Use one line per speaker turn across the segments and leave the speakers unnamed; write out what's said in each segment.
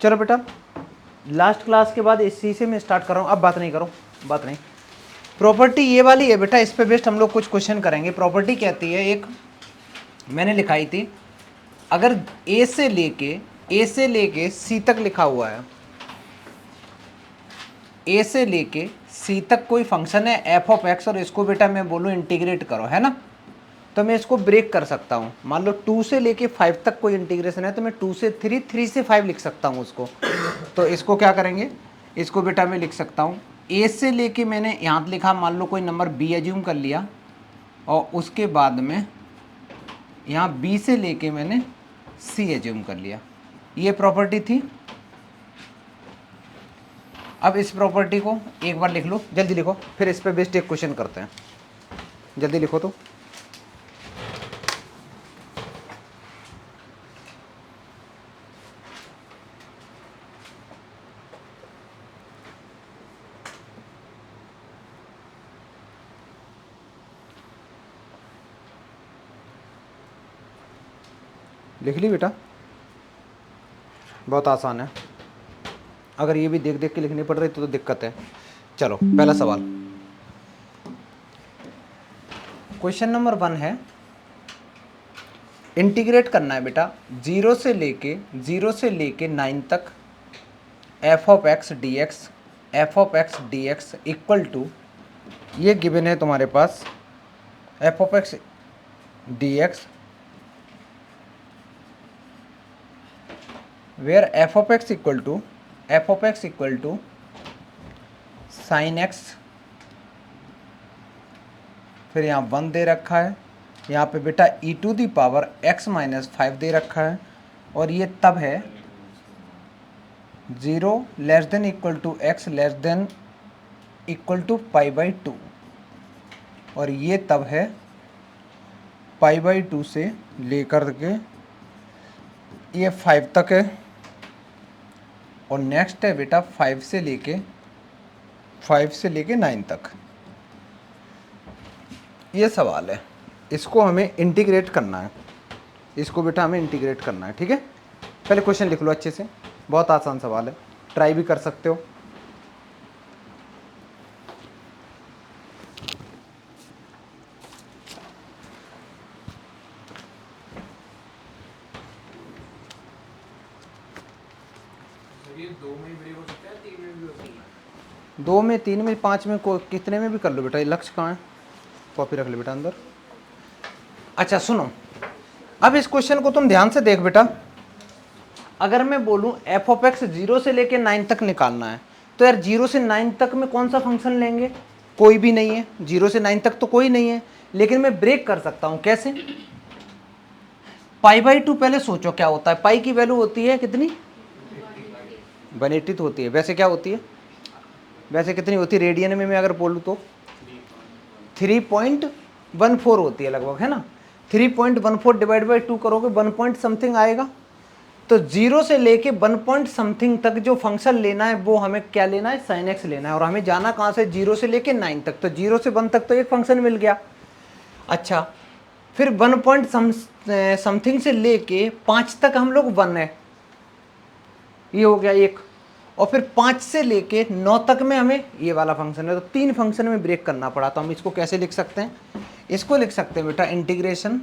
चलो बेटा, last class के बाद इसी से मैं स्टार्ट कर रहा हूँ, अब बात नहीं करो, बात नहीं। प्रॉपर्टी ये वाली है बेटा, इस पे बेस्ड हम लोग कुछ क्वेश्चन करेंगे। प्रॉपर्टी कहती है, एक मैंने लिखाई थी, अगर ए से लेके सी तक लिखा हुआ है, ए से लेके सी तक कोई फंक्शन है एफ ऑफ एक्स, और इसको बेटा मैं बोलूँ इंटीग्रेट करो, है ना, तो मैं इसको ब्रेक कर सकता हूँ। मान लो 2 से लेके 5 तक कोई इंटीग्रेशन है, तो मैं 2 से 3, 3 से 5 लिख सकता हूँ उसको। तो इसको क्या करेंगे, इसको बेटा मैं लिख सकता हूँ, ए से लेके मैंने यहाँ लिखा, मान लो कोई नंबर बी एज्यूम कर लिया, और उसके बाद में यहाँ बी से लेके मैंने सी एज्यूम कर लिया। ये प्रॉपर्टी थी। अब इस प्रॉपर्टी को एक बार लिख लो, जल्दी लिखो, फिर इस पे बेस्ड एक क्वेश्चन करते हैं। जल्दी लिखो तो। लिख ली बेटा, बहुत आसान है। अगर ये भी देख देख के लिखनी पड़ रही तो दिक्कत है। चलो पहला सवाल, क्वेश्चन नंबर 1 है, इंटीग्रेट करना है बेटा 0 से लेके 9 तक F of x D x equal to, ये गिवन है तुम्हारे पास, f of x D x where f of x equal to sine x, फिर यहाँ 1 दे रखा है, यहाँ पे बेटा e to the power x minus 5 दे रखा है, और ये तब है 0 less than equal to x less than equal to pi by 2, और ये तब है पाई बाई 2 से लेकर के ये 5 तक है, और नेक्स्ट है बेटा 5 से लेके 9 तक। ये सवाल है, इसको हमें इंटीग्रेट करना है, इसको बेटा हमें इंटीग्रेट करना है, ठीक है। पहले क्वेश्चन लिख लो अच्छे से, बहुत आसान सवाल है, ट्राई भी कर सकते हो।
ये 2 में भी ब्रेक हो सकता है, 3 में भी हो सकता है।
2 में, 3 में, 5 में, कितने में भी कर लो बेटा। ये लक्ष्य कहाँ है, कॉपी रख ले बेटा अंदर। अच्छा सुनो, अब इस क्वेश्चन को तुम ध्यान से देख बेटा, अगर मैं बोलूं एफ ऑफ एक्स 0 से लेके 9 तक निकालना है, तो यार 0 से 9 तक में कौन सा फंक्शन लेंगे, कोई भी नहीं है, 0 से 9 तक तो कोई नहीं है, लेकिन मैं ब्रेक कर सकता हूं, कैसे, पाई बाई 2। पहले सोचो क्या होता है, पाई की वैल्यू होती है कितनी, 180 तो होती है, वैसे क्या होती है, वैसे कितनी होती है रेडियन में मैं अगर बोलूँ तो 3.14 होती है लगभग, है ना। 3.14 डिवाइड बाई 2 करोगे 1 पॉइंट समथिंग आएगा। तो 0 से लेके 1 पॉइंट समथिंग तक जो फंक्शन लेना है वो हमें क्या लेना है, साइन एक्स लेना है, और हमें जाना कहाँ से, 0 से लेके 9 तक। तो 0 से 1 तक तो एक फंक्शन मिल गया। अच्छा, फिर 1 पॉइंट समथिंग से लेके 5 तक हम लोग 1 है, ये हो गया एक, और फिर 5 से लेके 9 तक में हमें ये वाला फंक्शन है। तो 3 फंक्शन में ब्रेक करना पड़ा। तो हम इसको कैसे लिख सकते हैं, इसको लिख सकते हैं बेटा इंटीग्रेशन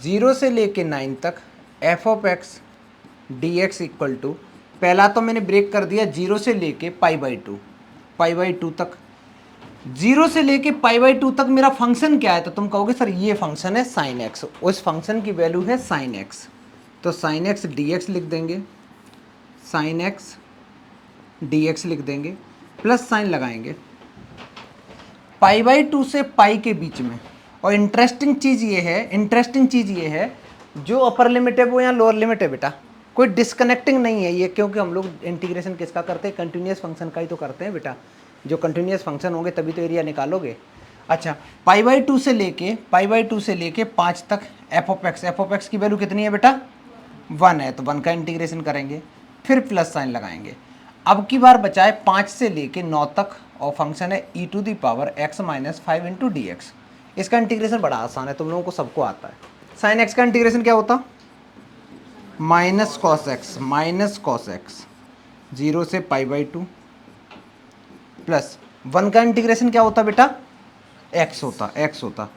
0 से लेके 9 तक F of x D x equal to, पहला तो मैंने ब्रेक कर दिया 0 से लेके पाई बाई 2 तक। 0 से लेके पाई बाई 2 तक मेरा फंक्शन क्या है, तो तुम कहोगे सर ये फंक्शन है साइन एक्स, उस फंक्शन की वैल्यू है साइन एक्स। तो साइन एक्स डी एक्स लिख देंगे, साइन एक्स डी एक्स लिख देंगे, प्लस साइन लगाएंगे पाई बाई 2 से पाई के बीच में। और इंटरेस्टिंग चीज़ ये है जो अपर लिमिट है वो यहाँ लोअर लिमिट है बेटा, कोई डिस्कनेक्टिंग नहीं है ये, क्योंकि हम लोग इंटीग्रेशन किसका करते हैं, कंटिन्यूस फंक्शन का ही तो करते हैं बेटा। जो कंटिन्यूस फंक्शन होंगे तभी तो एरिया निकालोगे। अच्छा, पाई बाई 2 से लेके 5 तक एफ ऑफ एक्स की वैल्यू कितनी है बेटा, 1 है, तो 1 का इंटीग्रेशन करेंगे, फिर प्लस साइन लगाएंगे। अब की बार बचाए 5 से लेके 9 तक, और फंक्शन है e to the power x minus 5 into D X. इसका इंटीग्रेशन बड़ा आसान है, तुम लोगों को सबको आता है। साइन एक्स का इंटीग्रेशन क्या होता, माइनस कॉस एक्स 0 से पाई बाई 2 प्लस 1 का इंटीग्रेशन क्या होता बेटा, x होता।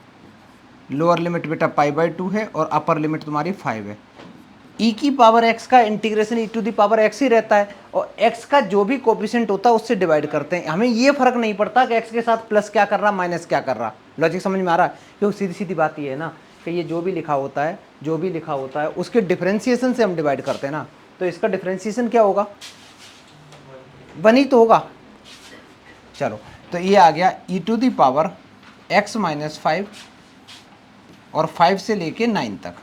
लोअर लिमिट बेटा पाई बाई 2 है और अपर लिमिट तुम्हारी 5 है। e की पावर x का integration e to the power x ही रहता है और x का जो भी कोफिशिएंट होता है उससे डिवाइड करते हैं। हमें ये फर्क नहीं पड़ता कि x के साथ प्लस क्या कर रहा माइनस क्या कर रहा। लॉजिक समझ में आ रहा है? क्योंकि सीधी सीधी बात ये है ना कि ये जो भी लिखा होता है उसके डिफरेंशिएशन से हम डिवाइड करते हैं ना, तो इसका डिफरेंशिएशन क्या होगा, 1 ही तो होगा। चलो तो ये आ गया e to the power x minus 5 और 5 से लेके 9 तक।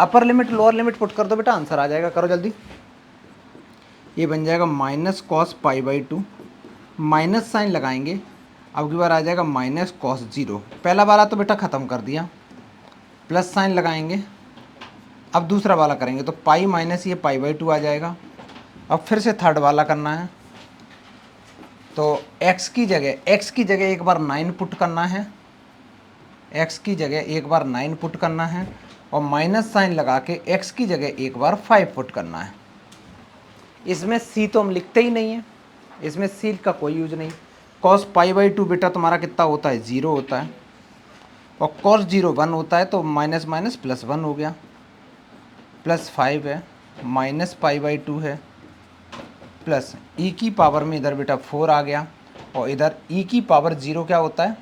Upper limit lower limit put कर दो बेटा, आंसर आ जाएगा, करो जल्दी। ये बन जाएगा minus cos pi by 2, minus sine लगाएंगे, अब की बार आ जाएगा माइनस कॉस 0। पहला वाला तो बेटा ख़त्म कर दिया, प्लस साइन लगाएंगे, अब दूसरा वाला करेंगे तो पाई माइनस ये पाई बाई 2 आ जाएगा। अब फिर से थर्ड वाला करना है तो x की जगह एक बार 9 पुट करना है, x की जगह एक बार 9 पुट करना है और माइनस साइन लगा के x की जगह एक बार 5 पुट करना है। इसमें c तो हम लिखते ही नहीं है, इसमें c का कोई यूज नहीं। cos पाई बाई 2 बेटा तुम्हारा कितना होता है, 0 होता है और cos 0 1 होता है, तो माइनस माइनस प्लस 1 हो गया, प्लस 5 है, माइनस पाई बाई 2 है, प्लस e की पावर में इधर बेटा 4 आ गया और इधर e की पावर 0 क्या होता है,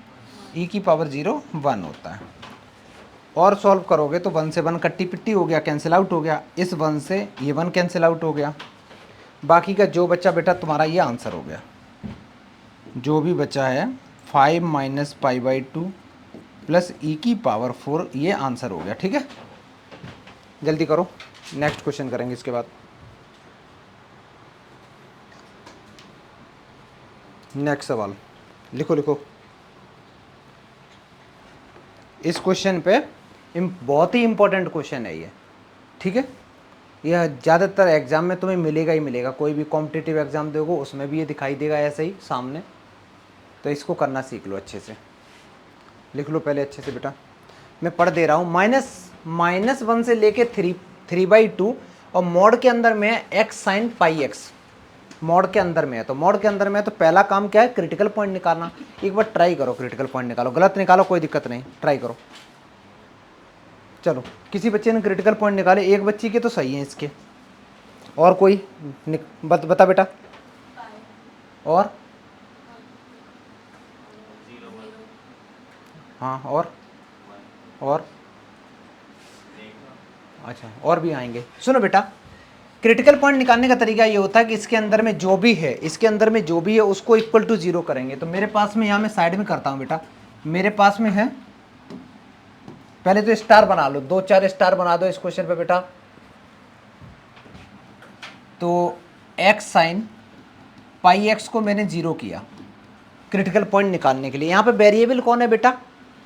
e की पावर 0 1 होता है। और सॉल्व करोगे तो 1 से 1 कट्टी पिट्टी हो गया, कैंसिल आउट हो गया, इस 1 से ये 1 कैंसिल आउट हो गया, बाकी का जो बच्चा बेटा तुम्हारा ये आंसर हो गया। जो भी बचा है 5 माइनस पाई बाई 2 प्लस ई की पावर 4, ये आंसर हो गया। ठीक है, जल्दी करो, नेक्स्ट क्वेश्चन करेंगे इसके बाद। नेक्स्ट सवाल लिखो। इस क्वेश्चन पे बहुत ही इंपॉर्टेंट क्वेश्चन है ये, ठीक है। यह ज़्यादातर एग्जाम में तुम्हें मिलेगा ही मिलेगा, कोई भी कॉम्पिटिटिव एग्जाम दोगे उसमें भी ये दिखाई देगा ऐसे ही सामने, तो इसको करना सीख लो अच्छे से। लिख लो पहले अच्छे से बेटा, मैं पढ़ दे रहा हूँ। माइनस 1 से लेके 3/2 और मॉड के अंदर में है x sine pi x, mod के अंदर में है, तो मॉड के अंदर में है तो पहला काम क्या है, क्रिटिकल पॉइंट निकालना। एक बार ट्राई करो, क्रिटिकल पॉइंट निकालो, गलत निकालो कोई दिक्कत नहीं, ट्राई करो। चलो किसी बच्चे ने क्रिटिकल पॉइंट निकाले, एक बच्ची के तो सही है इसके, और कोई बता बेटा। और हाँ और अच्छा और भी आएंगे। सुनो बेटा, क्रिटिकल पॉइंट निकालने का तरीका ये होता है कि इसके अंदर में जो भी है उसको इक्वल टू 0 करेंगे। तो मेरे पास में यहाँ मैं साइड में करता हूँ बेटा, मेरे पास में है, पहले तो स्टार बना लो, 2-4 स्टार बना दो इस क्वेश्चन पे बेटा। तो x साइन पाई एक्स को मैंने 0 किया क्रिटिकल पॉइंट निकालने के लिए। यहाँ पे वेरिएबल कौन है बेटा,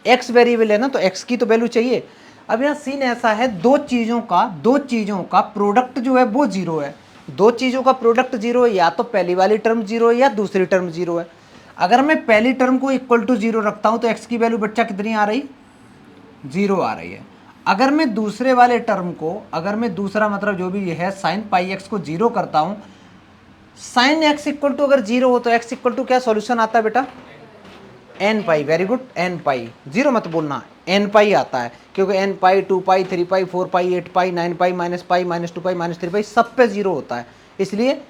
x वेरिएबल है ना, तो x की तो वैल्यू चाहिए। अब यहाँ सीन ऐसा है, दो चीज़ों का प्रोडक्ट जो है वो 0 है, दो चीज़ों का प्रोडक्ट 0 है, या तो पहली वाली टर्म 0 है या दूसरी टर्म 0 है। अगर मैं पहली टर्म को इक्वल टू 0 रखता हूँ तो x की वैल्यू बच्चा कितनी आ रही, 0 आ रही है। अगर मैं दूसरे वाले टर्म को, अगर मैं दूसरा मतलब जो भी ये है साइन पाई एक्स को 0 करता हूँ, साइन एक्स इक्वल टू अगर 0 हो तो x इक्वल टू क्या सॉल्यूशन आता है बेटा, n पाई। वेरी गुड, n पाई, 0 मत बोलना, n पाई आता है, क्योंकि n पाई 2 पाई 3 पाई 4 पाई 8 पाई 9 पाई माइनस 2 पाई माइनस 3 पाई सब पे 0 होता है, इसलिए।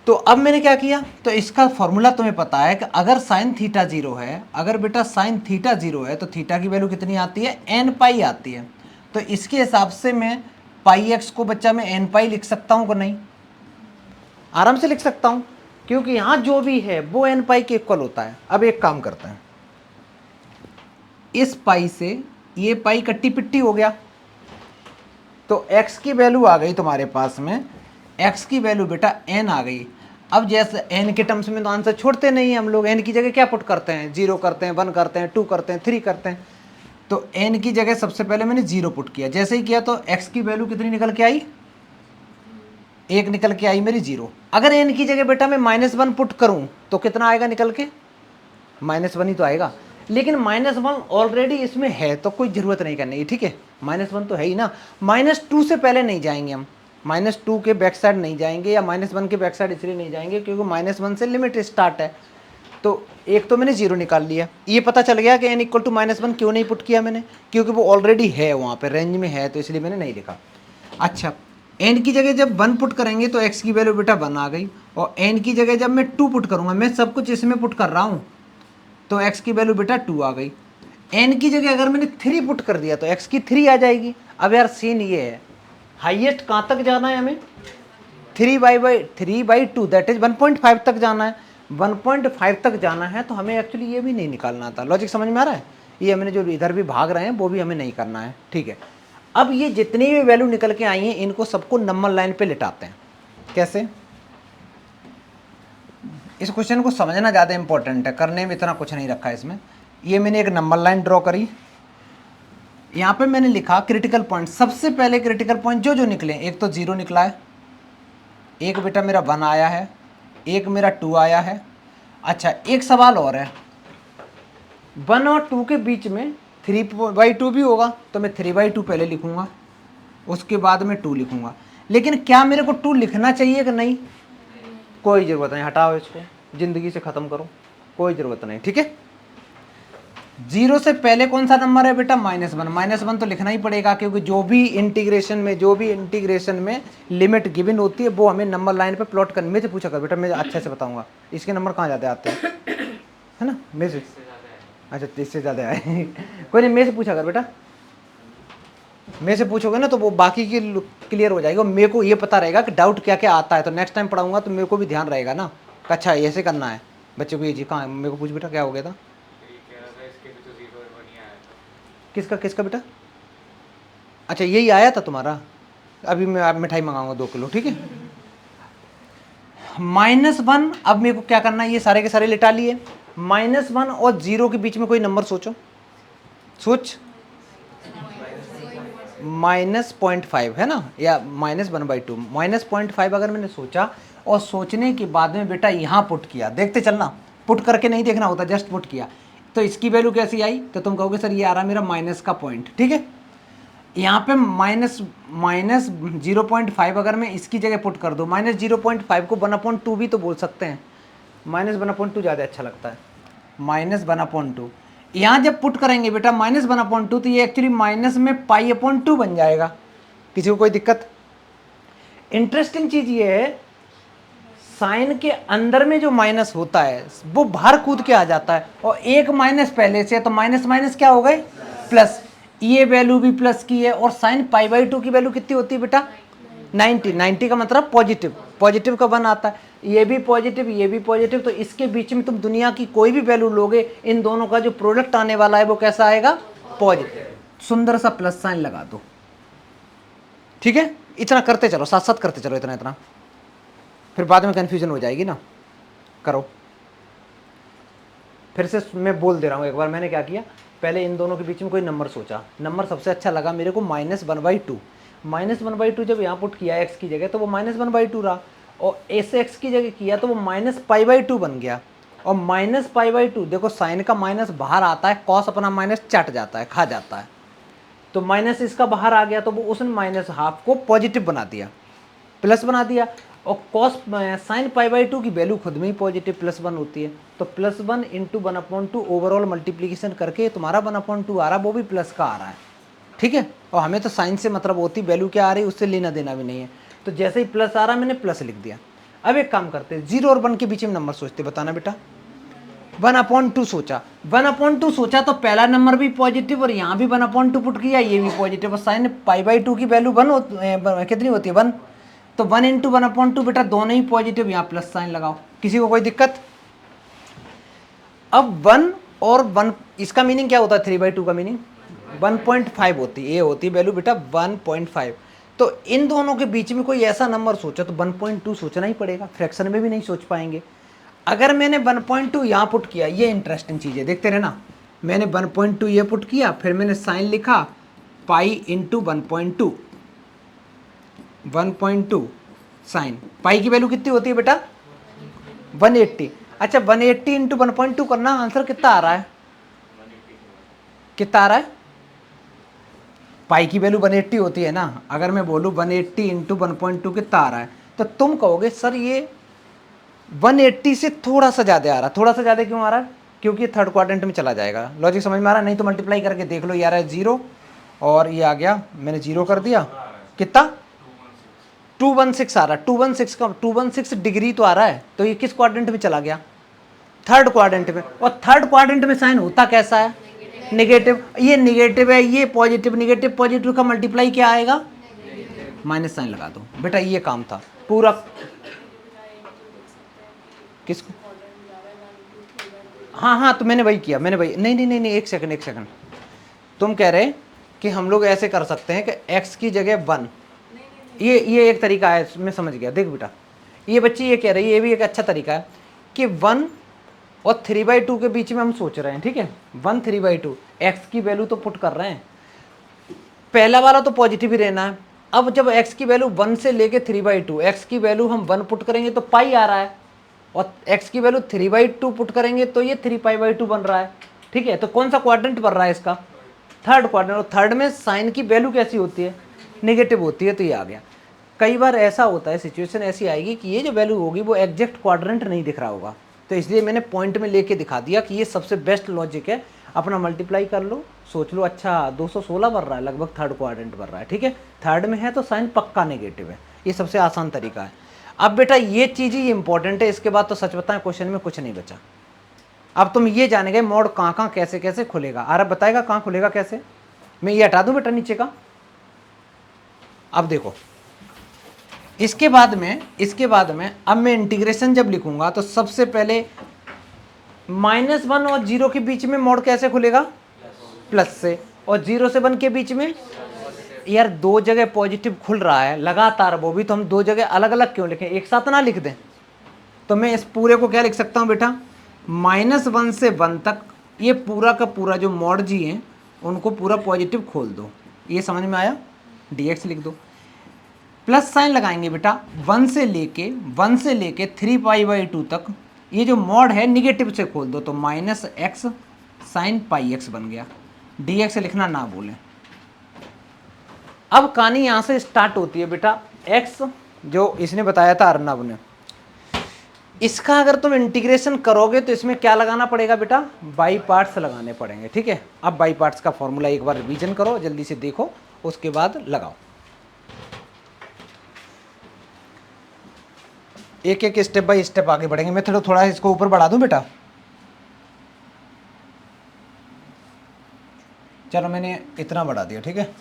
तो अब मैंने क्या किया, तो इसका फॉर्मूला तुम्हें पता है कि अगर साइन थीटा 0 है, अगर बेटा साइन थीटा 0 है तो थीटा की वैल्यू कितनी आती है, n पाई आती है। तो इसके हिसाब से मैं पाई एक्स को बच्चा मैं n पाई लिख सकता हूँ कि नहीं, आराम से लिख सकता हूँ, क्योंकि यहाँ जो भी है वो n पाई के इक्वल होता है। अब एक काम करते हैं, इस पाई से ये पाई कट्टी पिट्टी हो गया, तो x की वैल्यू आ गई तुम्हारे पास में, x की वैल्यू बेटा n आ गई। अब जैसे n के टर्म्स में तो आंसर छोड़ते नहीं हैं हम लोग, n की जगह क्या पुट करते हैं, 0 करते हैं, 1 करते हैं, 2 करते हैं, 3 करते हैं। तो n की जगह सबसे पहले मैंने 0 पुट किया, जैसे ही किया तो x की वैल्यू कितनी निकल के आई, 1 निकल के आई मेरी 0। अगर n की जगह बेटा मैं -1 पुट करूं तो कितना आएगा निकल के, -1 ही तो आएगा। लेकिन -1 ऑलरेडी इसमें है तो कोई ज़रूरत नहीं करने की, ठीक है। -1 तो है ही ना, -2 से पहले नहीं जाएंगे हम, -2 के बैक साइड नहीं जाएंगे, या -1 के बैक साइड इसलिए नहीं जाएंगे क्योंकि -1 से लिमिट स्टार्ट है। तो एक तो मैंने जीरो निकाल लिया, ये पता चल गया कि n इक्वल टू -1 क्यों नहीं पुट किया मैंने, क्योंकि वो ऑलरेडी है वहाँ पे रेंज में है, तो इसलिए मैंने नहीं लिखा। अच्छा, n की जगह जब 1 पुट करेंगे तो x की वैल्यू बेटा 1 आ गई, और n की जगह जब मैं 2 पुट करूँगा, मैं सब कुछ इसमें पुट कर रहा हूँ, तो x की वैल्यू बेटा 2 आ गई। n की जगह अगर मैंने 3 पुट कर दिया तो x की 3 आ जाएगी। अब यार सीन ये है, हाईएस्ट कहाँ तक जाना है हमें, 3/2 दैट इज 1.5 तक जाना है। 1.5 तक जाना है तो हमें एक्चुअली ये भी नहीं निकालना था। लॉजिक समझ में आ रहा है, ये हमने जो इधर भी भाग रहे हैं वो भी हमें नहीं करना है, ठीक है। अब ये जितनी भी वैल्यू निकल के आई हैं इनको सबको नंबर लाइन पे लिटाते हैं। कैसे, इस क्वेश्चन को समझना ज़्यादा इंपॉर्टेंट है, करने में इतना कुछ नहीं रखा है इसमें। ये मैंने एक नंबर लाइन ड्रॉ करी, यहाँ पे मैंने लिखा क्रिटिकल पॉइंट। सबसे पहले क्रिटिकल पॉइंट जो जो निकले, एक तो 0 निकला है, एक बेटा मेरा 1 आया है, एक मेरा 2 आया है। अच्छा, एक सवाल और है, 1 और 2 के बीच में 3/2 भी होगा, तो मैं 3/2 पहले लिखूंगा, उसके बाद में 2 लिखूंगा। लेकिन क्या मेरे को 2 लिखना चाहिए कि नहीं, कोई ज़रूरत नहीं, हटाओ इसको, ज़िंदगी से ख़त्म करो, कोई ज़रूरत नहीं, ठीक है। 0 से पहले कौन सा नंबर है बेटा, -1। -1 तो लिखना ही पड़ेगा क्योंकि जो भी इंटीग्रेशन में लिमिट गिवन होती है वो हमें नंबर लाइन पे प्लॉट करने से पूछा कर बेटा, मैं अच्छे से बताऊंगा। इसके नंबर कहाँ ज़्यादा आते हैं, है ना, मेरे से, अच्छा 30 से ज़्यादा आए कोई नहीं, मेरे से पूछा कर बेटा, मेरे से पूछोगे ना तो वो बाकी की क्लियर हो जाएगा। मेरे को ये पता रहेगा कि डाउट क्या क्या आता है, तो नेक्स्ट टाइम पढ़ाऊंगा तो मेरे को भी ध्यान रहेगा ना, अच्छा ऐसे करना है बच्चों को। ये जी कहाँ, मेरे को पूछ बेटा क्या हो गया था, किसका किसका बेटा, अच्छा यही आया था तुम्हारा, अभी मैं आप मिठाई मंगाऊंगा 2 किलो, ठीक है। -1, अब मेरे को क्या करना है, ये सारे के सारे लिटा लिए। -1 और 0 के बीच में कोई नंबर सोचो, सोच, -0.5 है ना, या -1/2, -0.5 अगर मैंने सोचा और सोचने के बाद में बेटा यहाँ पुट किया, देखते चलना, पुट करके नहीं देखना होता, जस्ट पुट किया, तो इसकी वैल्यू कैसी आई, तो तुम कहोगे सर ये आ रहा मेरा माइनस का पॉइंट, ठीक है। यहाँ पे -0.5 अगर मैं इसकी जगह पुट कर दूँ, -0.5 को 1/2 भी तो बोल सकते हैं, -1/2 ज़्यादा अच्छा लगता है, -1/2। यहाँ जब पुट करेंगे बेटा -1/2 तो ये एक्चुअली माइनस में π/2 बन जाएगा। किसी को कोई दिक्कत? इंटरेस्टिंग चीज़ ये है, साइन के अंदर में जो माइनस होता है वो बाहर कूद के आ जाता है, और एक माइनस पहले से, तो माइनस माइनस क्या हो गए, प्लस। ये वैल्यू भी प्लस की है, और साइन π/2 की वैल्यू कितनी होती है बेटा, 90 का मतलब पॉजिटिव, पॉजिटिव का 1 आता है, ये भी पॉजिटिव ये भी पॉजिटिव, तो इसके बीच में तुम दुनिया की कोई भी वैल्यू लोगे, इन दोनों का जो प्रोडक्ट आने वाला है वो कैसा आएगा, पॉजिटिव। सुंदर सा प्लस साइन लगा दो, ठीक है। इतना करते चलो, साथ साथ करते चलो, इतना इतना, फिर बाद में कन्फ्यूजन हो जाएगी ना, करो। फिर से मैं बोल दे रहा हूँ एक बार, मैंने क्या किया, पहले इन दोनों के बीच में कोई नंबर सोचा, नंबर सबसे अच्छा लगा मेरे को -1/2। -1/2 जब यहाँ पुट किया x की जगह तो वो -1/2 रहा, और ऐसे x की जगह किया तो वो -π/2 बन गया। और -π/2 देखो, साइन का माइनस बाहर आता है, कॉस अपना माइनस चट जाता है, खा जाता है, तो माइनस इसका बाहर आ गया, तो वो उसने -1/2 को पॉजिटिव बना दिया, प्लस बना दिया। और कॉस साइन π/2 की वैल्यू खुद में ही पॉजिटिव +1 होती है, तो +1 × 1/2 ओवरऑल मल्टीप्लीकेशन करके तुम्हारा 1/2 आ रहा, वो भी प्लस का आ रहा है, ठीक है। और हमें तो साइन से मतलब होती, वैल्यू क्या आ रही है उससे लेना देना भी नहीं है, तो जैसे ही प्लस आ रहा मैंने प्लस लिख दिया। अब एक काम करते, 0 और 1 के बीच में नंबर सोचते, बताना बेटा। 1/2 सोचा, 1/2 सोचा तो पहला नंबर भी पॉजिटिव, और यहाँ भी 1/2 पुट किया, ये भी पॉजिटिव, और साइन π/2 की वैल्यू 1 कितनी होती है, 1, तो 1 × 1/2 बेटा दोनों ही पॉजिटिव, यहाँ प्लस साइन लगाओ। किसी को कोई दिक्कत? अब 1 और 1, इसका मीनिंग क्या होता है, 3/2 का मीनिंग 1.5 होती है, ये होती है वैल्यू बेटा 1.5। तो इन दोनों के बीच में कोई ऐसा नंबर सोचा तो 1.2 सोचना ही पड़ेगा, फ्रैक्शन में भी नहीं सोच पाएंगे। अगर मैंने 1.2 यहाँ पुट किया, ये इंटरेस्टिंग चीज़ है, देखते रहना, मैंने 1.2 ये पुट किया, फिर मैंने साइन लिखा पाई × 1.2, 1.2 साइन, पाई की वैल्यू कितनी होती है बेटा 180। अच्छा 180 × 1.2 करना, आंसर कितना आ रहा है कितना आ रहा है, पाई की वैल्यू 180 होती है ना, अगर मैं बोलूँ 180 इंटू 1.2 कितना आ रहा है, तो तुम कहोगे सर ये 180 से थोड़ा सा ज़्यादा आ रहा है। थोड़ा सा ज़्यादा क्यों आ रहा है, क्योंकि थर्ड क्वाड्रेंट में चला जाएगा। लॉजिक समझ में आ रहा है, नहीं तो मल्टीप्लाई करके देख लो, ये आ रहा है 0 और ये आ गया, मैंने 0 कर दिया, कितना 216 आ रहा है। 216 का 216 डिग्री तो आ रहा है, तो ये किस क्वाड्रेंट में चला गया, थर्ड क्वाड्रेंट में। और थर्ड क्वाड्रेंट में साइन होता कैसा है, नेगेटिव। ये नेगेटिव है, ये पॉजिटिव, नेगेटिव पॉजिटिव का मल्टीप्लाई क्या आएगा, माइनस साइन लगा दो बेटा, ये काम था पूरा। किसको, हाँ हाँ, तो मैंने वही किया, मैंने वही, नहीं नहीं नहीं नहीं, एक सेकंड एक सेकंड, तुम कह रहे कि हम लोग ऐसे कर सकते हैं कि x की जगह 1, ये एक तरीका है, मैं समझ गया। देख बेटा, ये बच्ची ये कह रही है, ये भी एक अच्छा तरीका है कि 1 और 3/2 के बीच में हम सोच रहे हैं, ठीक है, 1 3/2, x की वैल्यू तो पुट कर रहे हैं, पहला वाला तो पॉजिटिव ही रहना है। अब जब x की वैल्यू 1 से लेके 3/2, x की वैल्यू हम 1 पुट करेंगे तो पाई आ रहा है, और x की वैल्यू 3/2 पुट करेंगे तो ये 3π/2 बन रहा है, ठीक है। तो कौन सा क्वाड्रेंट बन रहा है इसका, थर्ड क्वाड्रेंट। और थर्ड में साइन की वैल्यू कैसी होती है, नेगेटिव होती है, तो ये आ गया। कई बार ऐसा होता है, सिचुएशन ऐसी आएगी कि ये जो वैल्यू होगी वो एग्जैक्ट क्वाड्रेंट नहीं दिख रहा होगा, तो इसलिए मैंने पॉइंट में लेके दिखा दिया कि ये सबसे बेस्ट लॉजिक है। अपना मल्टीप्लाई कर लो, सोच लो, अच्छा 216 बन रहा है, लगभग थर्ड क्वाड्रेंट बन रहा है, ठीक है, थर्ड में है तो साइन पक्का नेगेटिव है, ये सबसे आसान तरीका है। अब बेटा ये चीज़ ही इंपॉर्टेंट है, इसके बाद तो सच बताएं क्वेश्चन में कुछ नहीं बचा। अब तुम ये जानेंगे मोड कहाँ कैसे कैसे खुलेगा, आरब बताएगा कहाँ खुलेगा कैसे। मैं ये हटा दूं बेटा नीचे का। अब देखो, इसके बाद में अब मैं इंटीग्रेशन जब लिखूंगा तो सबसे पहले -1 और 0 के बीच में मोड कैसे खुलेगा, प्लस से, और 0 से 1 के बीच में, यार दो जगह पॉजिटिव खुल रहा है लगातार, वो भी तो हम दो जगह अलग अलग क्यों लिखें, एक साथ ना लिख दें। तो मैं इस पूरे को क्या लिख सकता हूँ बेटा, -1 से 1 तक ये पूरा का पूरा जो मॉड जी हैं उनको पूरा पॉजिटिव खोल दो, ये समझ में आया, dx लिख दो। प्लस साइन लगाएंगे बेटा 1 से लेके 3π/2 तक, ये जो मॉड है निगेटिव से खोल दो, तो -x sin πx बन गया, dx लिखना ना भूलें। अब कहानी यहाँ से स्टार्ट होती है बेटा, x जो इसने बताया था अर्नब ने, इसका अगर तुम इंटीग्रेशन करोगे तो इसमें क्या लगाना पड़ेगा बेटा, बाई पार्ट्स लगाने पड़ेंगे, ठीक है। अब बाई पार्ट्स का फॉर्मूला एक बार रिवीजन करो, जल्दी से देखो, उसके बाद लगाओ, एक एक स्टेप बाय स्टेप आगे बढ़ेंगे। मैं थोड़ा इसको ऊपर बढ़ा दूं बेटा, चलो मैंने इतना बढ़ा दिया, ठीक है।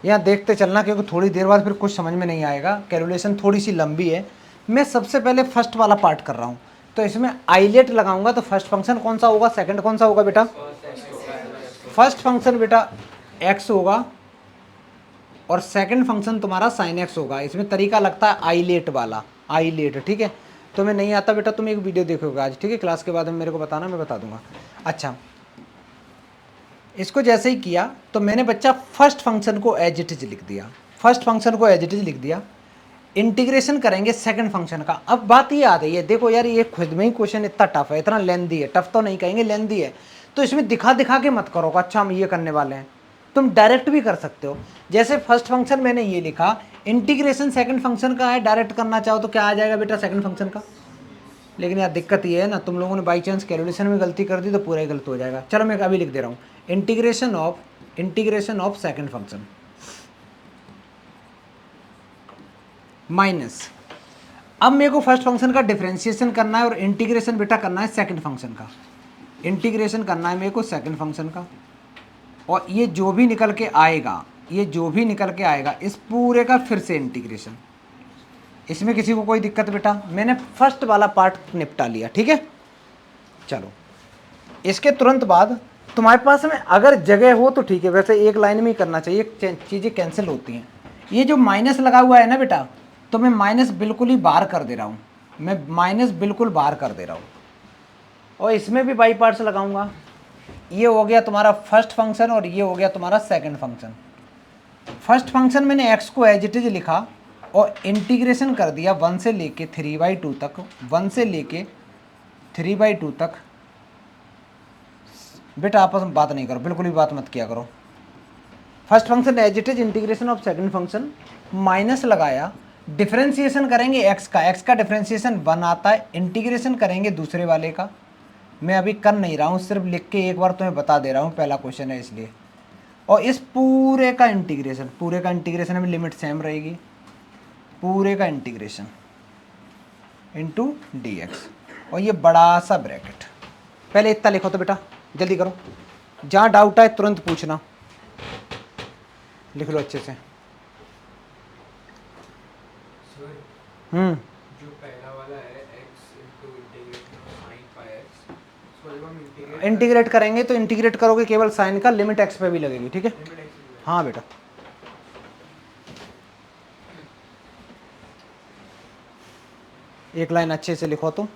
यहाँ देखते चलना, क्योंकि थोड़ी देर बाद फिर कुछ समझ में नहीं आएगा, कैलकुलेशन थोड़ी सी लंबी है। मैं सबसे पहले फर्स्ट वाला पार्ट कर रहा हूँ, तो इसमें आइलेट लगाऊंगा, तो फर्स्ट फंक्शन कौन सा होगा, सेकंड कौन सा होगा बेटा, फर्स्ट फंक्शन बेटा x होगा और सेकंड फंक्शन तुम्हारा sin x होगा। इसमें तरीका लगता है आइलेट वाला, आइलेट, ठीक है। तो मैं नहीं आता बेटा, तुम एक वीडियो देखोगे आज, ठीक है, क्लास के बाद में मेरे को बताना, मैं बता दूंगा। अच्छा, इसको जैसे ही किया तो मैंने बच्चा फर्स्ट फंक्शन को एज इट इज लिख दिया, फर्स्ट फंक्शन को एज इट इज लिख दिया। इंटीग्रेशन करेंगे सेकंड फंक्शन का। अब बात ये आ रही है, देखो यार ये खुद में ही क्वेश्चन इतना टफ है, इतना लेंदी है, टफ तो नहीं कहेंगे, लेंदी है, तो इसमें दिखा दिखा के मत करो अच्छा हम ये करने वाले हैं, तुम डायरेक्ट भी कर सकते हो। जैसे फर्स्ट फंक्शन मैंने ये लिखा, इंटीग्रेशन सेकंड फंक्शन का है, डायरेक्ट करना चाहो तो क्या आ जाएगा बेटा, सेकंड फंक्शन का। लेकिन यार दिक्कत ये है ना, तुम लोगों ने बाई चांस कैलकुलेशन में गलती कर दी तो पूरा ही गलत हो जाएगा। चलो मैं अभी लिख दे रहा हूँ, integration of second function minus, अब मेरे को फर्स्ट फंक्शन का डिफरेंशिएशन करना है और इंटीग्रेशन बेटा करना है सेकंड फंक्शन का, इंटीग्रेशन करना है मेरे को सेकंड फंक्शन का, और ये जो भी निकल के आएगा, ये जो भी निकल के आएगा इस पूरे का फिर से इंटीग्रेशन। इसमें किसी को कोई दिक्कत बेटा, मैंने फर्स्ट वाला पार्ट निपटा लिया, ठीक है। चलो इसके तुरंत बाद तुम्हारे पास में अगर जगह हो तो ठीक है, वैसे एक लाइन में ही करना चाहिए, चीज़ें कैंसिल होती हैं। ये जो माइनस लगा हुआ है ना बेटा, तो मैं माइनस बिल्कुल ही बाहर कर दे रहा हूँ, मैं माइनस बिल्कुल बाहर कर दे रहा हूँ, और इसमें भी बाई पार्ट्स लगाऊंगा। ये हो गया तुम्हारा फर्स्ट फंक्शन और ये हो गया तुम्हारा सेकंड फंक्शन। फर्स्ट फंक्शन मैंने x को एज इट इज लिखा और इंटीग्रेशन कर दिया 1 से लेके 3/2 तक, 1 से लेके 3/2 तक। बेटा आपस में बात नहीं करो, बिल्कुल भी बात मत किया करो। First function as it is, integration of second function, minus लगाया, डिफरेंशिएशन करेंगे एक्स का डिफरेंशिएशन 1 आता है, इंटीग्रेशन करेंगे दूसरे वाले का। मैं अभी कर नहीं रहा हूँ, सिर्फ लिख के एक बार तुम्हें बता दे रहा हूँ, पहला क्वेश्चन है इसलिए। और इस पूरे का इंटीग्रेशन में लिमिट सेम रहेगी, पूरे का इंटीग्रेशन इंटू डी एक्स, और ये बड़ा सा ब्रैकेट। पहले इतना लिखो तो बेटा, जल्दी करो, जहाँ डाउट आए तुरंत पूछना, लिख लो अच्छे से।
सर जो पहला वाला है x into integration of sin pi x, इसको जब हम
इंटीग्रेट करेंगे तो इंटीग्रेट करोगे केवल साइन का, लिमिट एक्स पे भी लगेगी, ठीक है।
लिमिट x
हाँ बेटा, एक लाइन अच्छे से लिखो तो,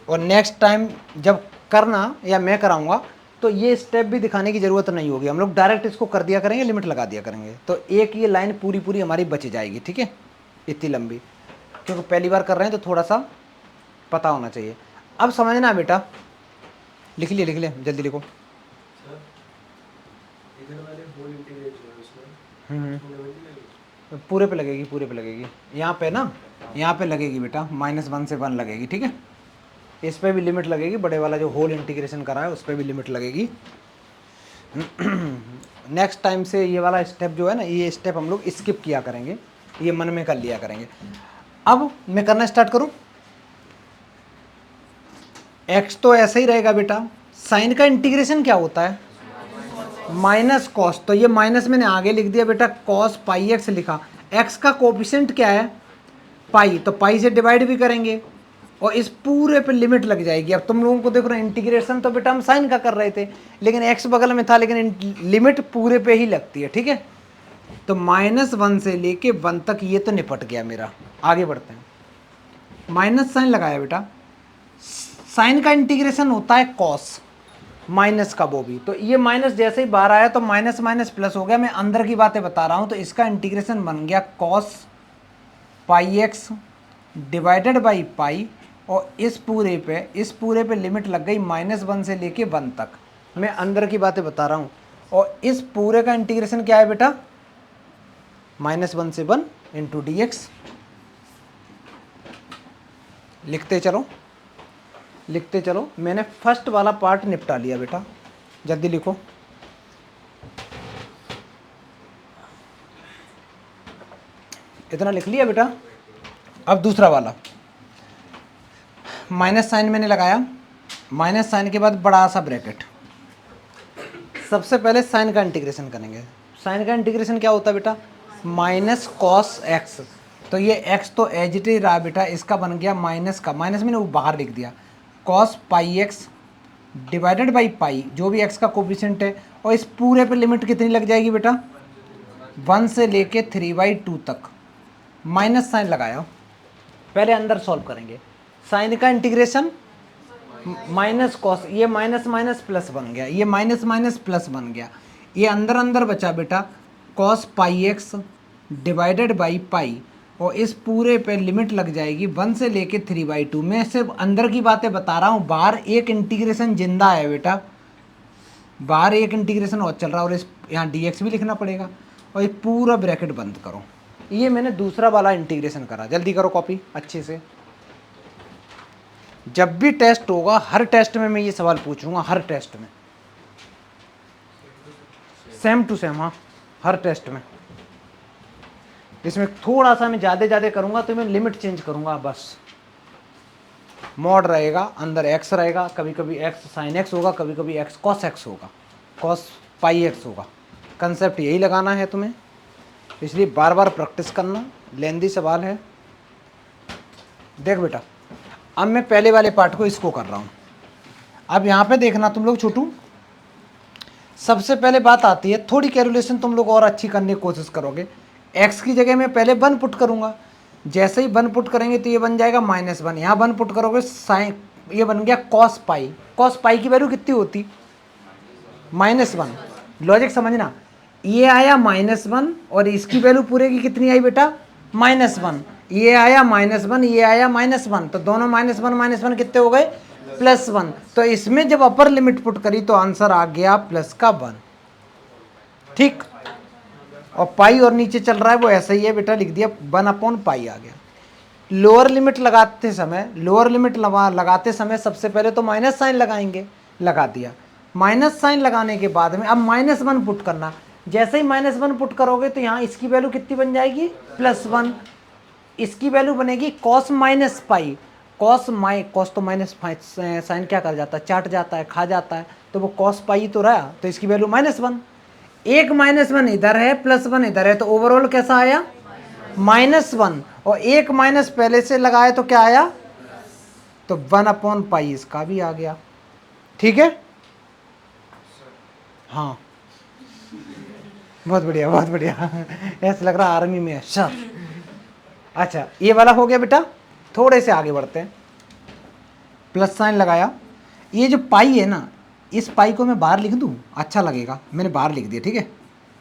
और नेक्स्ट टाइम जब करना या मैं कराऊंगा तो ये स्टेप भी दिखाने की ज़रूरत नहीं होगी, हम लोग डायरेक्ट इसको कर दिया करेंगे, लिमिट लगा दिया करेंगे, तो एक ये लाइन पूरी पूरी हमारी बच जाएगी, ठीक है, इतनी लंबी, क्योंकि पहली बार कर रहे हैं तो थोड़ा सा पता होना चाहिए। अब समझना बेटा, लिख लिया जल्दी लिखो।
सर इधर वाले होल इंटीग्रेट है उसमें लिमिट लगेगी।
पूरे पे लगेगी, यहाँ पे ना, यहाँ पे लगेगी बेटा, -1 से 1 लगेगी, ठीक है। इस पे भी लिमिट लगेगी, बड़े वाला जो होल इंटीग्रेशन करा है उस पर भी लिमिट लगेगी। नेक्स्ट टाइम से ये वाला स्टेप जो है ना, ये स्टेप हम लोग स्किप किया करेंगे, ये मन में कर लिया करेंगे। अब मैं करना स्टार्ट करूं। एक्स तो ऐसे ही रहेगा बेटा, साइन का इंटीग्रेशन क्या होता है, माइनस कॉस, तो ये माइनस मैंने आगे लिख दिया बेटा, कॉस पाई एक्स लिखा। एक्स का कोफिशिएंट क्या है, पाई, तो पाई से डिवाइड भी करेंगे और इस पूरे पे लिमिट लग जाएगी। अब तुम लोगों को देखो ना, इंटीग्रेशन तो बेटा हम साइन का कर रहे थे, लेकिन एक्स बगल में था, लेकिन लिमिट पूरे पे ही लगती है, ठीक है। तो -1 से लेके 1 तक ये तो निपट गया मेरा। आगे बढ़ते हैं, माइनस साइन लगाया बेटा, साइन का इंटीग्रेशन होता है कॉस, माइनस का वो भी, तो ये माइनस जैसे ही बाहर आया तो माइनस माइनस प्लस हो गया। मैं अंदर की बातें बता रहा हूँ, तो इसका इंटीग्रेशन बन गया cos pi x divided by pi, और इस पूरे पे लिमिट लग गई -1 से लेके 1 तक। मैं अंदर की बातें बता रहा हूँ, और इस पूरे का इंटीग्रेशन क्या है बेटा, -1 से 1 इंटू डी एक्स। लिखते चलो, मैंने फर्स्ट वाला पार्ट निपटा लिया बेटा, जल्दी लिखो। इतना लिख लिया बेटा। अब दूसरा वाला, माइनस साइन मैंने लगाया, माइनस साइन के बाद बड़ा सा ब्रैकेट। सबसे पहले साइन का इंटीग्रेशन करेंगे। साइन का इंटीग्रेशन क्या होता है बेटा, माइनस कॉस एक्स, तो ये एक्स तो एज इट इज रहा बेटा, इसका बन गया माइनस का, माइनस मैंने वो बाहर लिख दिया, cos pi x divided by pi, जो भी एक्स का कोफिशिएंट है, और इस पूरे पे लिमिट कितनी लग जाएगी बेटा, 1 से लेके 3/2 तक। माइनस साइन लगाया, पहले अंदर सॉल्व करेंगे। साइन का इंटीग्रेशन माइनस कॉस, ये माइनस माइनस प्लस बन गया, ये माइनस माइनस प्लस बन गया, ये अंदर अंदर बचा बेटा, cos pi x divided by pi, और इस पूरे पे लिमिट लग जाएगी 1 से लेके 3/2। मैं सिर्फ अंदर की बातें बता रहा हूँ, बाहर एक इंटीग्रेशन जिंदा है बेटा, बाहर एक इंटीग्रेशन और चल रहा है, और इस यहाँ dx भी लिखना पड़ेगा, और ये पूरा ब्रैकेट बंद करो। ये मैंने दूसरा वाला इंटीग्रेशन करा, जल्दी करो कॉपी अच्छे से। जब भी टेस्ट होगा, हर टेस्ट में मैं ये सवाल पूछूंगा, हर टेस्ट में सेम टू सेम, हाँ हर टेस्ट में। इसमें थोड़ा सा मैं ज़्यादा करूंगा, तो मैं लिमिट चेंज करूंगा बस। मॉड रहेगा, अंदर एक्स रहेगा, कभी कभी एक्स साइन एक्स होगा, कभी कभी एक्स कॉस एक्स होगा, कॉस पाई एक्स होगा। कंसेप्ट यही लगाना है तुम्हें, इसलिए बार बार प्रैक्टिस करना, लेंदी सवाल है। देख बेटा, अब मैं पहले वाले पार्ट को इसको कर रहा हूँ। अब यहाँ पे देखना तुम लोग छोटू, सबसे पहले बात आती है, थोड़ी कैलकुलेशन तुम लोग और अच्छी करने की कोशिश करोगे। एक्स की जगह मैं पहले 1 पुट करूँगा, जैसे ही 1 पुट करेंगे तो ये बन जाएगा -1, यहाँ 1 पुट करोगे साइन, ये बन गया कॉस पाई की वैल्यू कितनी होती, -1। लॉजिक समझना, ये आया -1 और इसकी वैल्यू पूरे की कितनी आई बेटा, -1। ये आया -1, ये आया -1, तो दोनों -1 कितने हो गए, +1। तो इसमें जब अपर लिमिट पुट करी तो आंसर आ गया +1। ठीक, और पाई और नीचे चल रहा है वो ऐसा ही है बेटा, लिख दिया 1/पाई आ गया। लोअर लिमिट लगाते समय सबसे पहले तो माइनस साइन लगाएंगे, लगा दिया। माइनस साइन लगाने के बाद में अब -1 पुट करना। जैसे ही -1 पुट करोगे तो यहाँ इसकी वैल्यू कितनी बन जाएगी, +1। इसकी वैल्यू बनेगी cos -पाई। कॉस तो माइनस साइन क्या कर जाता है, चाट जाता है, खा जाता है, तो वो cos पाई तो रहा, तो इसकी वैल्यू -1। एक -1 इधर है, +1 इधर है, तो ओवरऑल कैसा आया, -1। और एक माइनस पहले से लगाया तो क्या आया, तो 1/पाई इसका भी आ गया। ठीक है, हाँ बहुत बढ़िया बहुत बढ़िया ऐसा लग रहा आर्मी में है सर। अच्छा ये वाला हो गया बेटा, थोड़े से आगे बढ़ते हैं। प्लस साइन लगाया, ये जो पाई है ना, इस पाई को मैं बाहर लिख दूं, अच्छा लगेगा, मैंने बाहर लिख दिया। ठीक है,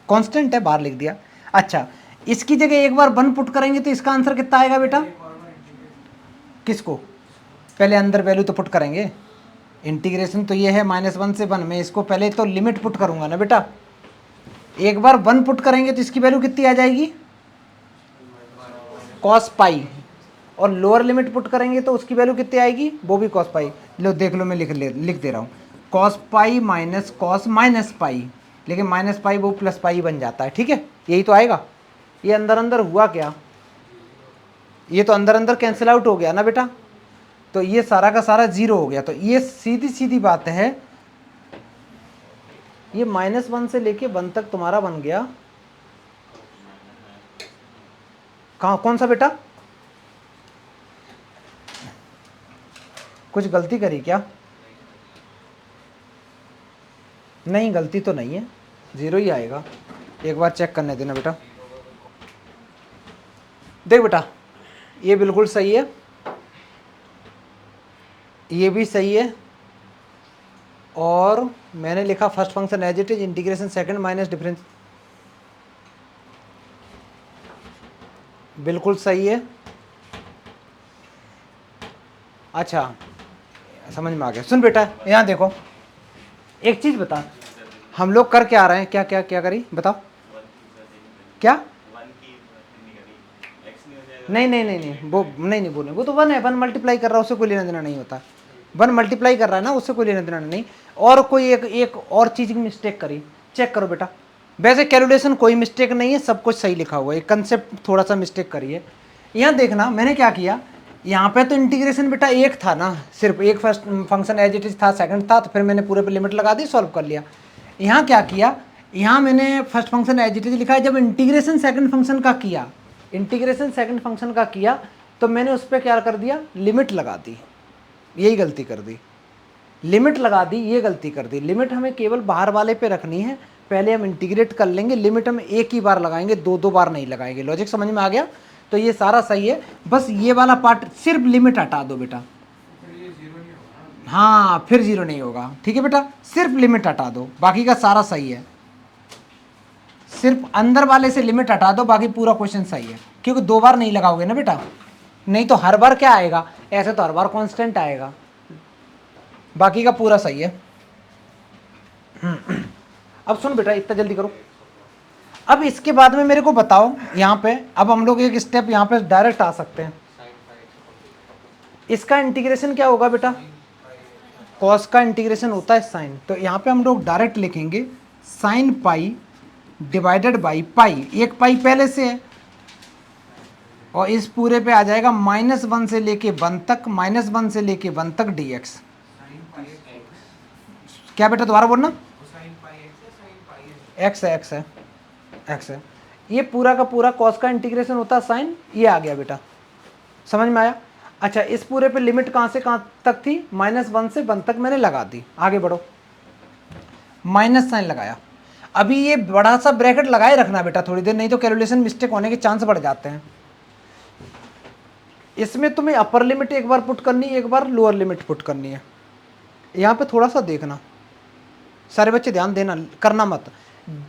कांस्टेंट है, बाहर लिख दिया। अच्छा इसकी जगह एक बार 1 पुट करेंगे तो इसका आंसर कितना आएगा बेटा, किसको, पहले अंदर वैल्यू तो पुट करेंगे। इंटीग्रेशन तो ये है -1 से 1, मैं इसको पहले तो लिमिट पुट करूंगा ना बेटा। एक बार 1 पुट करेंगे तो इसकी वैल्यू कितनी आ जाएगी, cos पाई, और लोअर लिमिट पुट करेंगे तो उसकी वैल्यू कितनी आएगी, वो भी cos पाई। लो देख लो, मैं लिख दे रहा हूँ, cos pi minus cos minus pi, लेकिन माइनस पाई वो प्लस पाई बन जाता है। ठीक है, यही तो आएगा। ये अंदर अंदर हुआ क्या, ये तो अंदर अंदर कैंसिल आउट हो गया ना बेटा, तो ये सारा का सारा 0 हो गया। तो ये सीधी सीधी बात है, ये -1 से लेके 1 तक तुम्हारा बन गया, कहाँ कौन सा बेटा, कुछ गलती करी क्या, नहीं गलती तो नहीं है, 0 ही आएगा। एक बार चेक करने देना बेटा। देख बेटा ये बिल्कुल सही है, ये भी सही है, और मैंने लिखा first function as it is, integration second minus difference, बिल्कुल सही है। अच्छा समझ में आ गया। सुन बेटा यहाँ देखो, एक चीज बता, हम लोग कर क्या रहे हैं, क्या क्या क्या करी बताओ, क्या, नहीं वो नहीं बोले, वो तो 1 है, 1 मल्टीप्लाई कर रहा है, उससे कोई लेना देना नहीं होता। 1 मल्टीप्लाई कर रहा है ना, उससे कोई लेना देना नहीं। और कोई एक और चीज़ की मिस्टेक करी, चेक करो बेटा। वैसे कैलकुलेशन कोई मिस्टेक नहीं है, सब कुछ सही लिखा हुआ है, कंसेप्ट थोड़ा सा मिस्टेक करी है। यहाँ देखना मैंने क्या किया, यहाँ पे तो इंटीग्रेशन बेटा एक था ना, सिर्फ एक first function as it is था, सेकंड था, तो फिर मैंने पूरे पे लिमिट लगा दी, सॉल्व कर लिया। यहाँ क्या किया, यहाँ मैंने first function as it is लिखा है, जब इंटीग्रेशन सेकंड फंक्शन का किया, इंटीग्रेशन सेकंड फंक्शन का किया, तो मैंने उस पर क्या कर दिया, लिमिट लगा दी, यही गलती कर दी, लिमिट लगा दी, ये गलती कर दी। लिमिट हमें केवल बाहर वाले पे रखनी है, पहले हम इंटीग्रेट कर लेंगे, लिमिट हम एक ही बार लगाएंगे, दो बार नहीं लगाएंगे। लॉजिक समझ में आ गया, तो ये सारा सही है, बस ये वाला पार्ट सिर्फ लिमिट हटा दो बेटा। हाँ फिर 0 नहीं होगा, ठीक है बेटा, सिर्फ लिमिट हटा दो, बाकी का सारा सही है। सिर्फ अंदर वाले से लिमिट हटा दो, बाकी पूरा क्वेश्चन सही है, क्योंकि 2 बार नहीं लगाओगे ना बेटा, नहीं तो हर बार क्या आएगा, ऐसे तो हर बार कांस्टेंट आएगा। बाकी का पूरा सही है। अब सुन बेटा, इतना जल्दी करो। अब इसके बाद में मेरे को बताओ, यहाँ पे अब हम लोग एक स्टेप यहाँ पे डायरेक्ट आ सकते हैं। इसका इंटीग्रेशन क्या होगा बेटा, कॉस का इंटीग्रेशन होता है साइन, तो यहाँ पे हम लोग डायरेक्ट लिखेंगे sine pi divided by pi, एक पाई पहले से है, और इस पूरे पे आ जाएगा -1 से लेके 1 तक, -1 से लेके 1 तक dx। क्या बेटा दोबारा बोलना, x है, ये पूरा का पूरा cos का इंटीग्रेशन होता है साइन, ये आ गया बेटा, समझ में आया। अच्छा इस पूरे पे लिमिट कहाँ से कहाँ तक थी, -1 से 1 तक मैंने लगा दी, आगे बढ़ो, माइनस साइन लगाया। अभी ये बड़ा सा ब्रैकेट लगाए रखना बेटा थोड़ी देर, नहीं तो कैलकुलेशन मिस्टेक होने के चांस बढ़ जाते हैं। इसमें तुम्हें अपर लिमिट एक बार पुट करनी है, एक बार लोअर लिमिट पुट करनी है। यहाँ पे थोड़ा सा देखना, सारे बच्चे ध्यान देना, करना मत,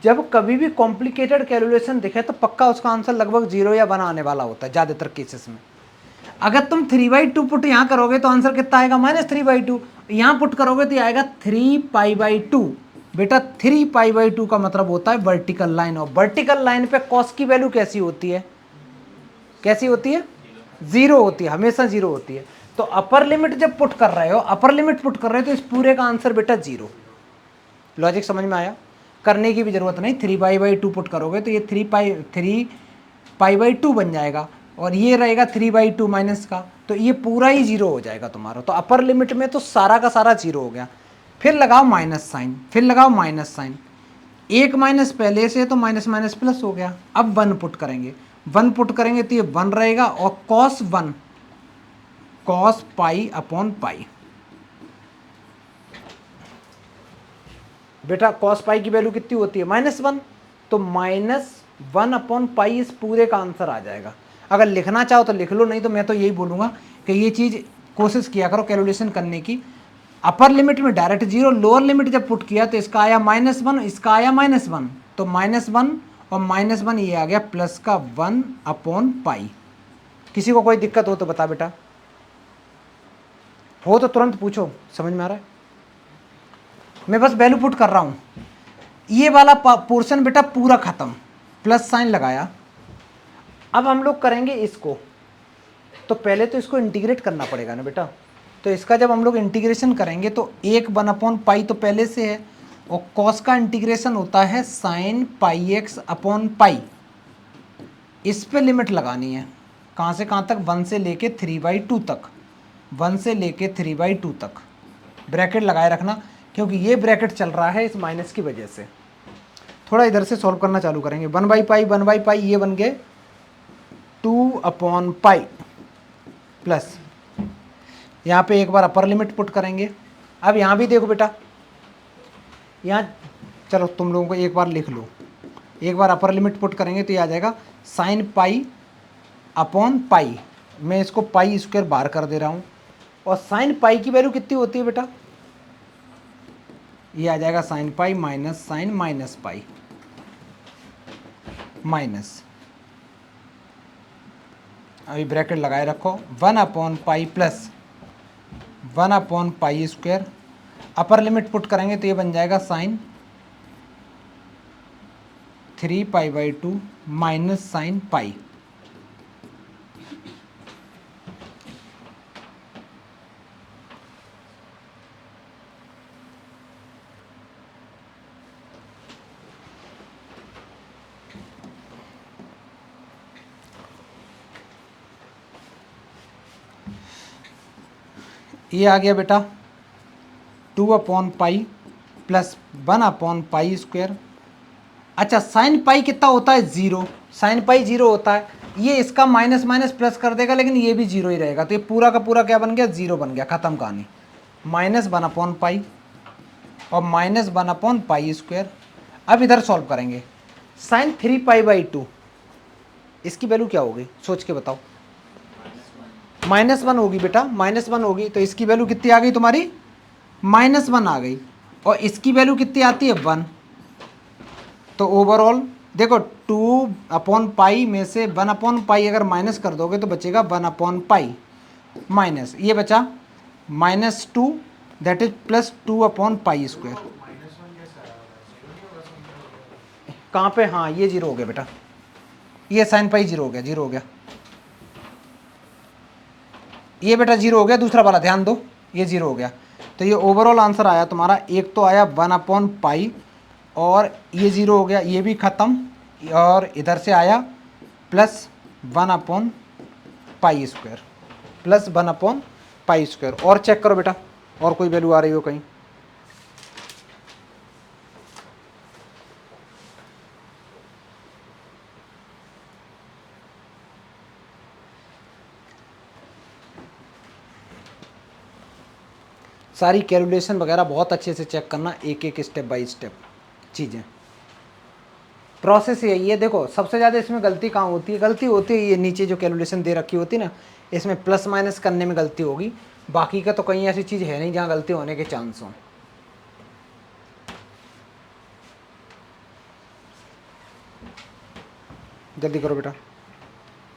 जब कभी भी कॉम्प्लिकेटेड कैलकुलेशन दिखे तो पक्का उसका आंसर लगभग 0 या 1 आने वाला होता है ज़्यादातर केसेस में। अगर तुम 3/2 पुट यहाँ करोगे तो आंसर कितना आएगा, -3/2। यहाँ पुट करोगे तो आएगा 3π/2। बेटा 3π/2 का मतलब होता है वर्टिकल लाइन, और वर्टिकल लाइन पे कॉस की वैल्यू कैसी होती है, कैसी होती है, 0 होती है, हमेशा 0 होती है। तो अपर लिमिट जब पुट कर रहे हो, अपर लिमिट पुट कर रहे हो तो इस पूरे का आंसर बेटा 0। लॉजिक समझ में आया, करने की भी जरूरत नहीं। 3π/2 पुट करोगे तो ये 3π/2 बन जाएगा, और ये रहेगा 3/2 माइनस का, तो ये पूरा ही 0 हो जाएगा तुम्हारा। तो अपर लिमिट में तो सारा का सारा 0 हो गया। फिर लगाओ माइनस साइन, फिर लगाओ माइनस साइन, एक माइनस पहले से तो माइनस माइनस प्लस हो गया। अब 1 पुट करेंगे, 1 पुट करेंगे तो ये 1 रहेगा, और cos 1 cos π/पाई। बेटा cos पाई की वैल्यू कितनी होती है, -1, तो -1/पाई इस पूरे का आंसर आ जाएगा। अगर लिखना चाहो तो लिख लो, नहीं तो मैं तो यही बोलूँगा कि ये चीज़ कोशिश किया करो कैलकुलेशन करने की। अपर लिमिट में डायरेक्ट 0, लोअर लिमिट जब पुट किया तो इसका आया -1, इसका आया -1, तो -1 और -1 ये आ गया प्लस का 1/पाई। किसी को कोई दिक्कत हो तो बता बेटा, हो तो तुरंत पूछो, समझ में आ रहा है। मैं बस वैल्यू पुट कर रहा हूँ। ये वाला पोर्शन बेटा पूरा खत्म, प्लस साइन लगाया। अब हम लोग करेंगे इसको, तो पहले तो इसको इंटीग्रेट करना पड़ेगा ना बेटा। तो इसका जब हम लोग इंटीग्रेशन करेंगे तो 1/पाई तो पहले से है, और कॉस का इंटीग्रेशन होता है sin πx/पाई। इस पे लिमिट लगानी है, कहाँ से कहाँ तक, 1 से लेके 3/2 तक, 1 से लेके 3/2 तक ब्रैकेट लगाए रखना, क्योंकि ये ब्रैकेट चल रहा है इस माइनस की वजह से। थोड़ा इधर से सॉल्व करना चालू करेंगे। 1/पाई ये बन गए 2/पाई, प्लस यहाँ पे एक बार अपर लिमिट पुट करेंगे। अब यहाँ भी देखो बेटा, यहाँ चलो तुम लोगों को एक बार लिख लो, एक बार अपर लिमिट पुट करेंगे तो ये आ जाएगा sin π/पाई। मैं इसको पाई स्क्वायर बाहर कर दे रहा हूँ, और sin पाई की वैल्यू कितनी होती है बेटा, ये आ जाएगा sin pi minus sine minus pi, minus, अभी ब्रैकेट लगाए रखो, 1/पाई प्लस 1/पाई स्क्वायर। अपर लिमिट पुट करेंगे तो ये बन जाएगा sin 3π/2 माइनस साइन पाई। ये आ गया बेटा 2/पाई प्लस 1/पाई स्क्वायर। अच्छा साइन पाई कितना होता है, 0, साइन पाई 0 होता है। ये इसका माइनस माइनस प्लस कर देगा, लेकिन ये भी 0 ही रहेगा, तो ये पूरा का पूरा क्या बन गया, 0 बन गया, खत्म कहानी। -1/पाई और -1/पाई स्क्वायर। अब इधर सॉल्व करेंगे, साइन 3π/2 इसकी वैल्यू क्या होगी, सोच के बताओ। -1 होगी बेटा, -1 होगी, तो इसकी वैल्यू कितनी आ गई तुम्हारी, -1 आ गई, और इसकी वैल्यू कितनी आती है, 1। तो ओवरऑल देखो 2/पाई में से 1/पाई अगर माइनस कर दोगे तो बचेगा 1/पाई, माइनस ये बचा -2, दैट इज प्लस 2/पाई स्क्वायर। कहाँ पे, हाँ ये 0 हो गया बेटा, ये साइन पाई 0 हो गया, 0 हो गया, ये बेटा 0 हो गया। दूसरा वाला ध्यान दो, ये 0 हो गया। तो ये ओवरऑल आंसर आया तुम्हारा, एक तो आया 1/पाई, और ये 0 हो गया, ये भी ख़त्म, और इधर से आया प्लस 1/पाई स्क्वायर, प्लस 1/पाई स्क्वायर। और चेक करो बेटा, और कोई वैल्यू आ रही हो कहीं। सारी कैलकुलेशन वगैरह बहुत अच्छे से चेक करना, एक एक स्टेप बाय स्टेप चीज़ें, प्रोसेस यही है। देखो सबसे ज़्यादा इसमें गलती कहाँ होती है, गलती होती है ये नीचे जो कैलकुलेशन दे रखी होती है ना, इसमें प्लस माइनस करने में गलती होगी, बाकी का तो कहीं ऐसी चीज़ है नहीं जहाँ गलती होने के चांस हों। जल्दी करो बेटा।